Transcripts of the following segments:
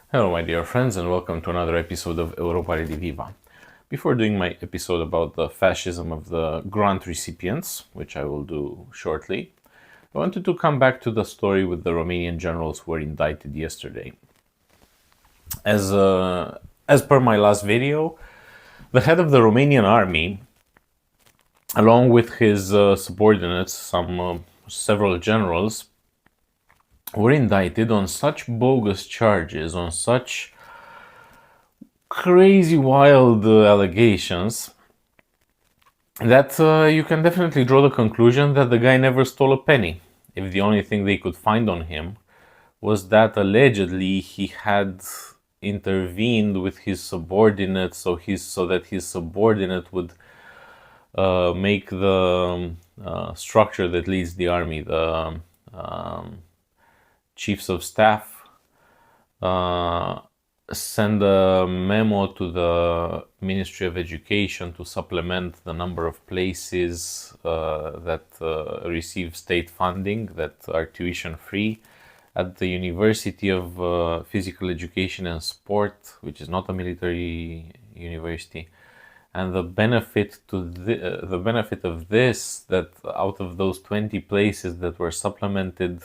Hello, my dear friends, and welcome to another episode of Europa Rediviva. Before doing my episode about the fascism of the grant recipients, which I will do shortly, I wanted to come back to the story with the Romanian generals who were indicted yesterday. As per my last video, the head of the Romanian army, along with his subordinates, several generals, were indicted on such bogus charges, on such crazy, wild allegations that you can definitely draw the conclusion that the guy never stole a penny. If the only thing they could find on him was that allegedly he had intervened with his subordinate, so that his subordinate would make the structure that leads the army, the chiefs of staff, send a memo to the Ministry of Education to supplement the number of places that receive state funding that are tuition free at the University of Physical Education and Sport, which is not a military university. And the benefit of this, that out of those 20 places that were supplemented,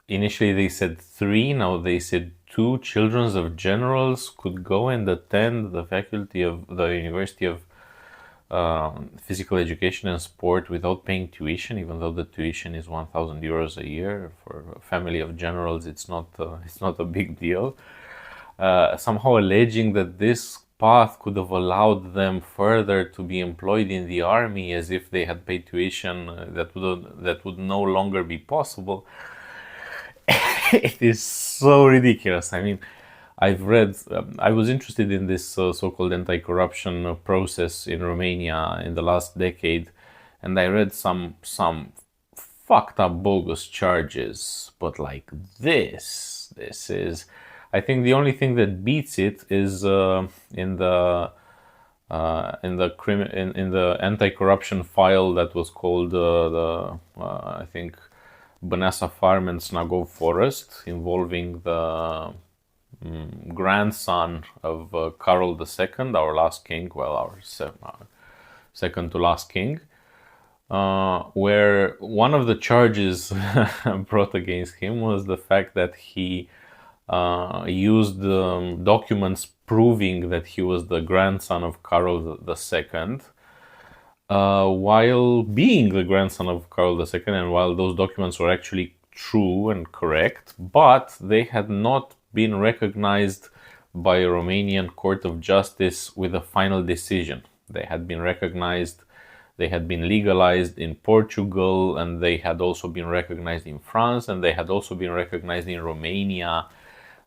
initially they said 3, now they said 2 children of generals could go and attend the faculty of the University of Physical Education and Sport without paying tuition, even though the tuition is 1,000 euros a year. For a family of generals, it's not a big deal. Somehow alleging that this path could have allowed them further to be employed in the army, as if they had paid tuition that would no longer be possible. It is so ridiculous. I mean, I was interested in this so-called anti-corruption process in Romania in the last decade, and I read some fucked up bogus charges. But like this is, I think the only thing that beats it is in the anti-corruption file that was called I think Băneasa Farm and Snagov Forest, involving the grandson of Carol II, our last king, well, our second to last king, where one of the charges brought against him was the fact that he used documents proving that he was the grandson of Carol II, while being the grandson of Carol II, and while those documents were actually true and correct, but they had not been recognized by a Romanian Court of Justice with a final decision. They had been recognized, they had been legalized in Portugal, and they had also been recognized in France, and they had also been recognized in Romania.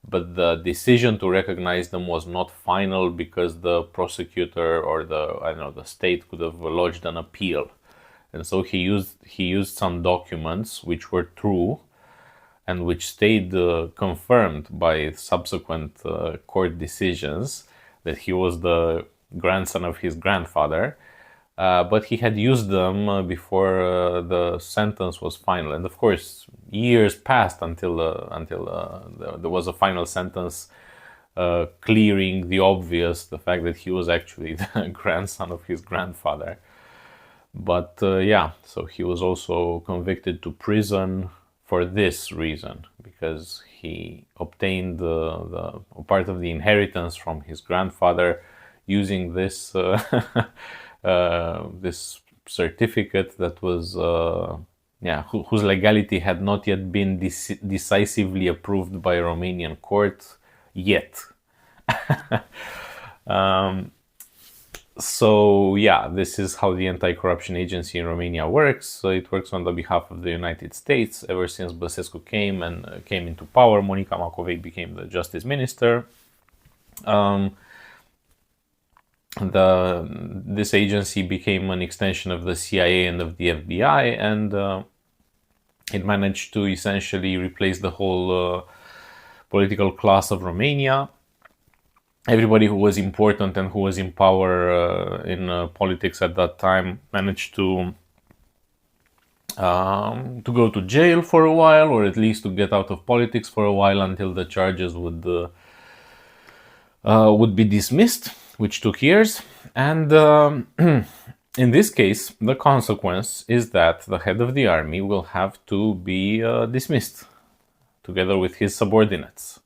But the decision to recognize them was not final because the prosecutor or the state could have lodged an appeal. And so he used some documents which were true and which stayed confirmed by subsequent court decisions that he was the grandson of his grandfather. But he had used them before the sentence was final, and of course, years passed until there was a final sentence clearing the obvious, the fact that he was actually the grandson of his grandfather. But so he was also convicted to prison for this reason, because he obtained the part of the inheritance from his grandfather using this. This certificate that was whose legality had not yet been decisively approved by a Romanian court yet. So this is how the anti-corruption agency in Romania works. So it works on the behalf of the United States. Ever since Băsescu came into power, Monica Macovei became the justice minister. This agency became an extension of the CIA and of the FBI, and it managed to essentially replace the whole political class of Romania. Everybody who was important and who was in power in politics at that time managed to to go to jail for a while, or at least to get out of politics for a while until the charges would be dismissed, which took years. And in this case, the consequence is that the head of the army will have to be dismissed together with his subordinates.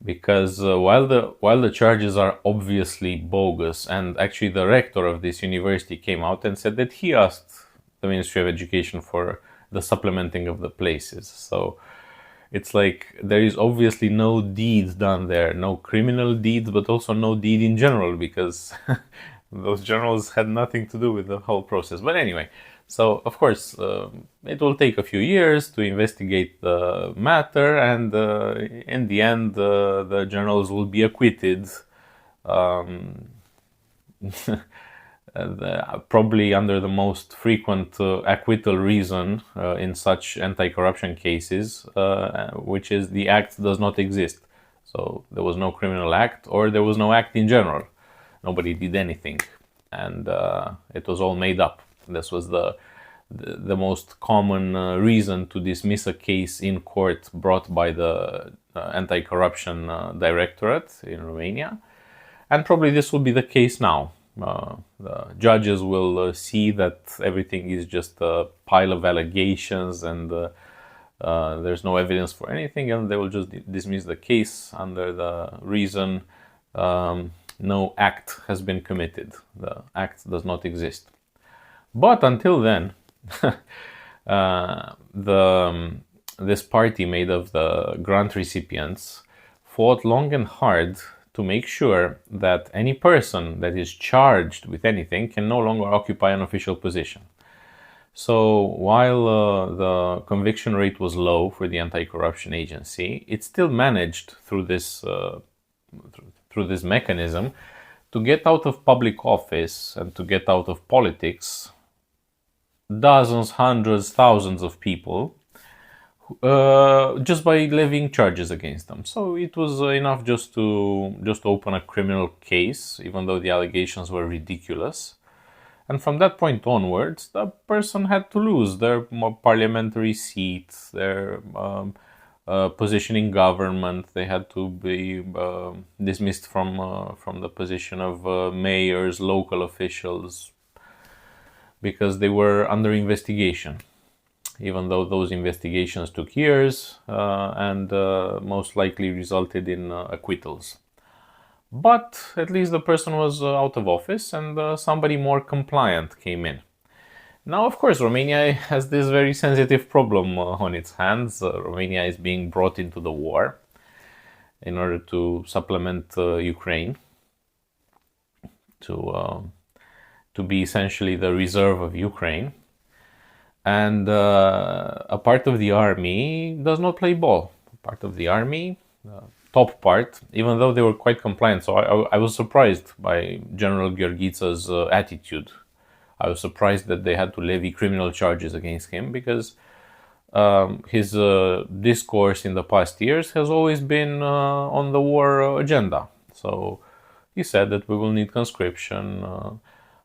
Because while the charges are obviously bogus, and actually the rector of this university came out and said that he asked the Ministry of Education for the supplementing of the places. So it's like there is obviously no deed done there, no criminal deed, but also no deed in general, because those journals had nothing to do with the whole process. But anyway, so of course it will take a few years to investigate the matter, and in the end the journals will be acquitted, probably under the most frequent acquittal reason in such anti-corruption cases, which is the act does not exist. So there was no criminal act, or there was no act in general. Nobody did anything, and it was all made up. This was the most common reason to dismiss a case in court brought by the anti-corruption directorate in Romania, and probably this will be the case now. The judges will see that everything is just a pile of allegations, and there's no evidence for anything, and they will just dismiss the case under the reason no act has been committed. The act does not exist. But until then, this party made of the grant recipients fought long and hard to make sure that any person that is charged with anything can no longer occupy an official position. So while the conviction rate was low for the anti-corruption agency, it still managed through this mechanism to get out of public office and to get out of politics dozens, hundreds, thousands of people just by levying charges against them. So it was enough just to open a criminal case, even though the allegations were ridiculous. And from that point onwards, the person had to lose their parliamentary seats, their position in government. They had to be dismissed from the position of mayors, local officials, because they were under investigation, even though those investigations took years and most likely resulted in acquittals. But at least the person was out of office, and somebody more compliant came in. Now, of course, Romania has this very sensitive problem on its hands. Romania is being brought into the war in order to supplement Ukraine, to be essentially the reserve of Ukraine. And a part of the army does not play ball. Part of the army, top part, even though they were quite compliant. So I was surprised by General Gheorghița's attitude. I was surprised that they had to levy criminal charges against him, because his discourse in the past years has always been on the war agenda. So he said that we will need conscription,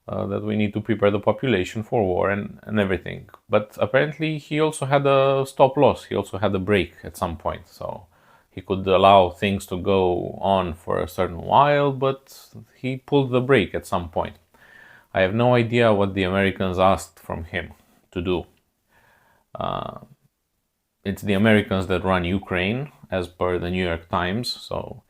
that we need to prepare the population for war and everything. But apparently he also had a stop loss. He also had a break at some point. So he could allow things to go on for a certain while, but he pulled the brake at some point. I have no idea what the Americans asked from him to do. It's the Americans that run Ukraine, as per the New York Times. So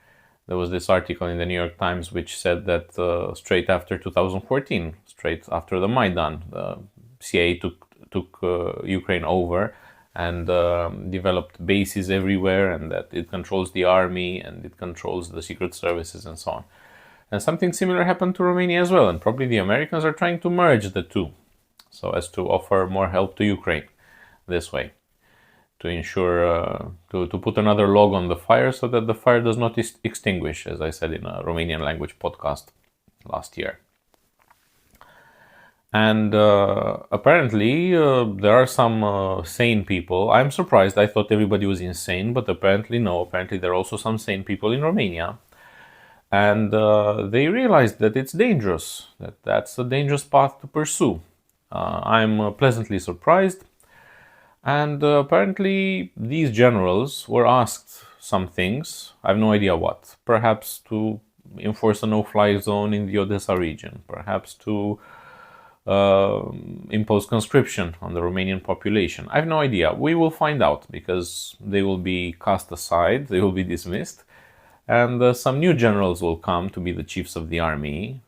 there was this article in the New York Times which said that straight after 2014, straight after the Maidan, the CIA took Ukraine over and developed bases everywhere, and that it controls the army and it controls the secret services and so on. And something similar happened to Romania as well, and probably the Americans are trying to merge the two so as to offer more help to Ukraine this way, to ensure, to put another log on the fire so that the fire does not extinguish, as I said in a Romanian language podcast last year. And apparently there are some sane people. I'm surprised. I thought everybody was insane, but apparently no. Apparently there are also some sane people in Romania. And they realized that it's dangerous, that's a dangerous path to pursue. I'm pleasantly surprised. And apparently, these generals were asked some things. I have no idea what. Perhaps to enforce a no-fly zone in the Odessa region. Perhaps to impose conscription on the Romanian population. I have no idea. We will find out because they will be cast aside. They will be dismissed. And some new generals will come to be the chiefs of the army.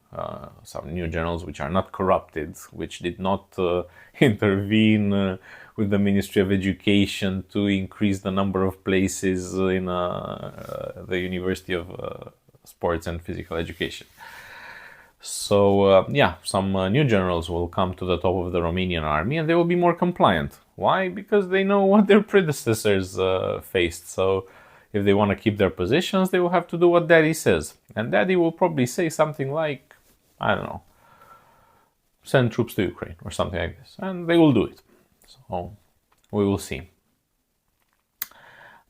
Some new generals which are not corrupted, which did not intervene with the Ministry of Education to increase the number of places in the University of Sports and Physical Education. So, some new generals will come to the top of the Romanian army and they will be more compliant. Why? Because they know what their predecessors faced. So, if they want to keep their positions, they will have to do what Daddy says. And Daddy will probably say something like, I don't know, send troops to Ukraine or something like this. And they will do it. So, we will see.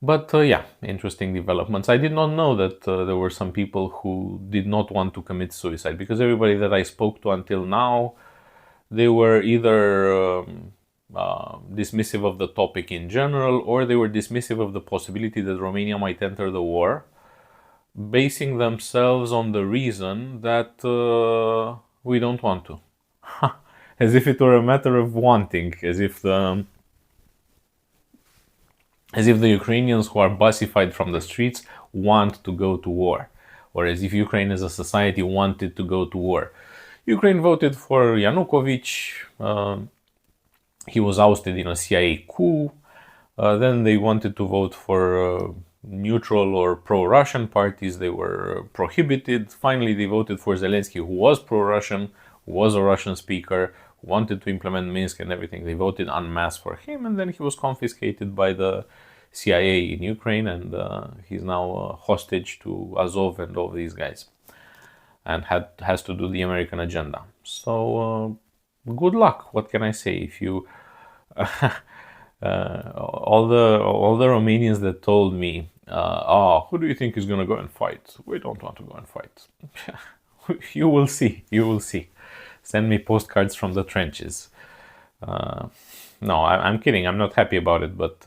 But interesting developments. I did not know that there were some people who did not want to commit suicide, because everybody that I spoke to until now, they were either dismissive of the topic in general, or they were dismissive of the possibility that Romania might enter the war, basing themselves on the reason that we don't want to. As if it were a matter of wanting, as if the Ukrainians who are bussified from the streets want to go to war, or as if Ukraine as a society wanted to go to war. Ukraine voted for Yanukovych. He was ousted in a CIA coup. Then they wanted to vote for neutral or pro-Russian parties. They were prohibited. Finally, they voted for Zelensky, who was pro-Russian, who was a Russian speaker, who wanted to implement Minsk and everything. They voted en masse for him, and then he was confiscated by the CIA in Ukraine, and he's now hostage to Azov and all these guys, and has to do the American agenda. So good luck. What can I say? If you all the Romanians that told me, who do you think is going to go and fight? We don't want to go and fight. You will see. You will see. Send me postcards from the trenches. No, I'm kidding. I'm not happy about it, but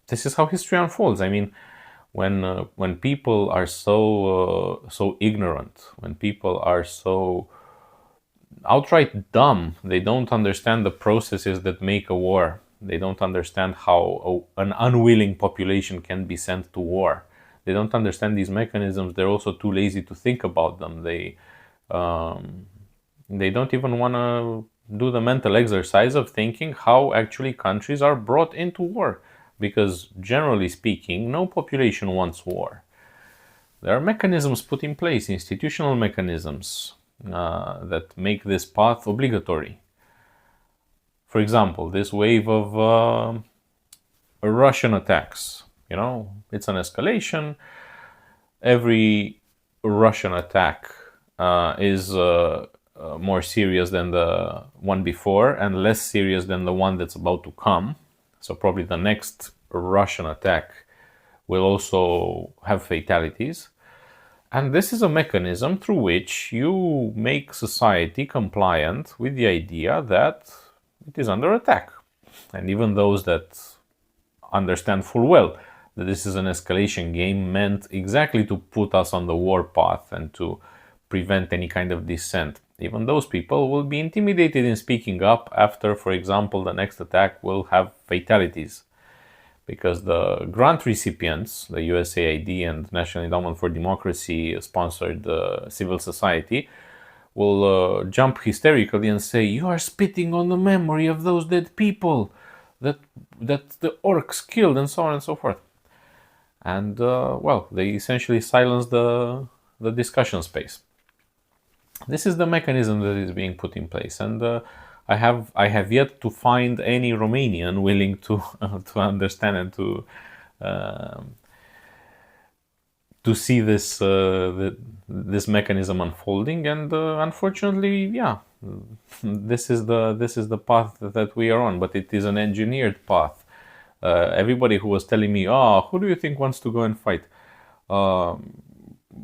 this is how history unfolds. I mean, when people are so ignorant, when people are so outright dumb, they don't understand the processes that make a war. They don't understand how an unwilling population can be sent to war. They don't understand these mechanisms. They're also too lazy to think about them. They don't even want to do the mental exercise of thinking how actually countries are brought into war. Because generally speaking, no population wants war. There are mechanisms put in place, institutional mechanisms, that make this path obligatory. For example, this wave of Russian attacks. It's an escalation. Every Russian attack is more serious than the one before and less serious than the one that's about to come. So probably the next Russian attack will also have fatalities. And this is a mechanism through which you make society compliant with the idea that it is under attack. And even those that understand full well that this is an escalation game meant exactly to put us on the war path and to prevent any kind of dissent. Even those people will be intimidated in speaking up after, for example, the next attack will have fatalities. Because the grant recipients, the USAID and National Endowment for Democracy sponsored civil society, will jump hysterically and say, you are spitting on the memory of those dead people that the orcs killed, and so on and so forth. And, they essentially silence the discussion space. This is the mechanism that is being put in place, and I have yet to find any Romanian willing to understand and to see this mechanism unfolding. And unfortunately, this is the path that we are on. But it is an engineered path. Everybody who was telling me, who do you think wants to go and fight?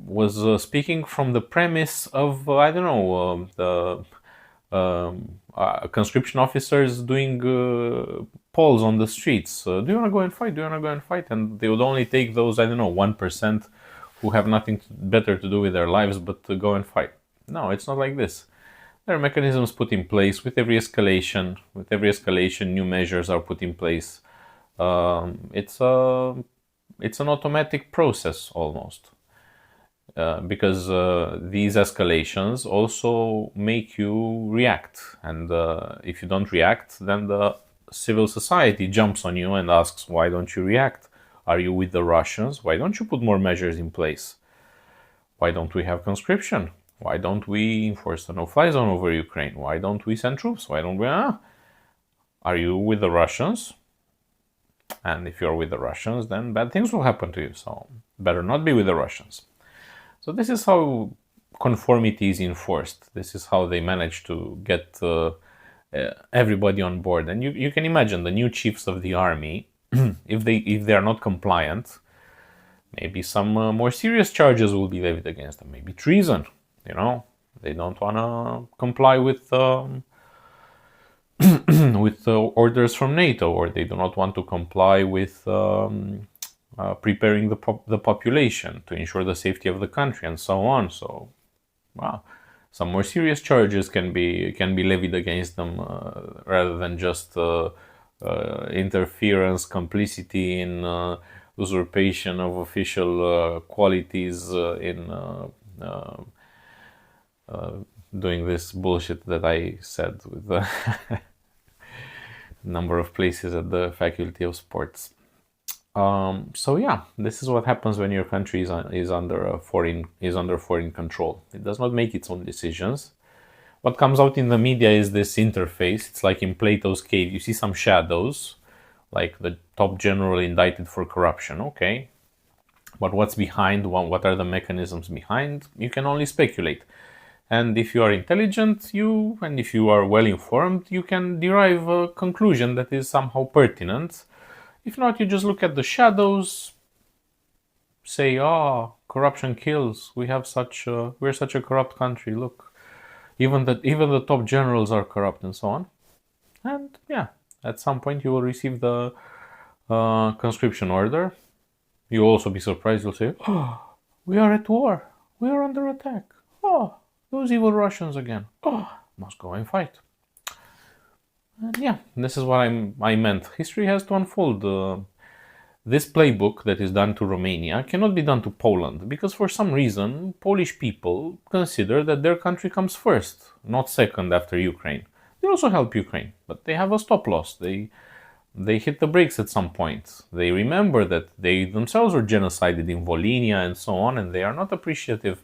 Was speaking from the premise of, conscription officers doing polls on the streets. Do you want to go and fight? Do you want to go and fight? And they would only take those, I don't know, 1% who have nothing better to do with their lives but to go and fight. No, it's not like this. There are mechanisms put in place with every escalation. With every escalation, new measures are put in place. It's an automatic process almost. Because these escalations also make you react. And if you don't react, then the civil society jumps on you and asks, why don't you react? Are you with the Russians? Why don't you put more measures in place? Why don't we have conscription? Why don't we enforce a no-fly zone over Ukraine? Why don't we send troops? Why don't we... Are you with the Russians? And if you're with the Russians, then bad things will happen to you. So better not be with the Russians. So this is how conformity is enforced. This is how they manage to get everybody on board. And you can imagine the new chiefs of the army, if they are not compliant, maybe some more serious charges will be levied against them. Maybe treason. They don't want to comply with with orders from NATO, or they do not want to comply with preparing the population to ensure the safety of the country, and so on. So, some more serious charges can be levied against them rather than just interference, complicity in usurpation of official qualities in doing this bullshit that I said with the number of places at the Faculty of Sports. So yeah, this is what happens when your country is under foreign control. It does not make its own decisions. What comes out in the media is this interface. It's like in Plato's cave. You see some shadows, like the top general indicted for corruption. Okay, but what's behind? What are the mechanisms behind? You can only speculate. And if you are intelligent, and if you are well informed, you can derive a conclusion that is somehow pertinent. If not, you just look at the shadows, say, corruption kills. We're such a corrupt country. Look, even the top generals are corrupt, and so on. And yeah, at some point you will receive the conscription order. You'll also be surprised. You'll say, we are at war. We are under attack. Those evil Russians again. Must go and fight. And yeah, this is what I meant. History has to unfold. This playbook that is done to Romania cannot be done to Poland, because for some reason Polish people consider that their country comes first, not second after Ukraine. They also help Ukraine, but they have a stop loss. They hit the brakes at some point. They remember that they themselves were genocided in Volhynia and so on, and they are not appreciative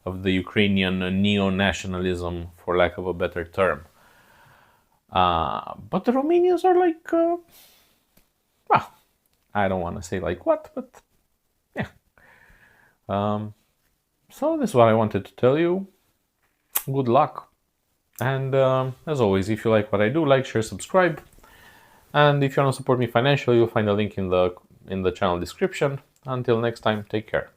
of the Ukrainian neo-nationalism, for lack of a better term. But the Romanians are like, I don't want to say like what, but yeah. So this is what I wanted to tell you. Good luck. And as always, if you like what I do, like, share, subscribe. And if you want to support me financially, you'll find a link in the channel description. Until next time, take care.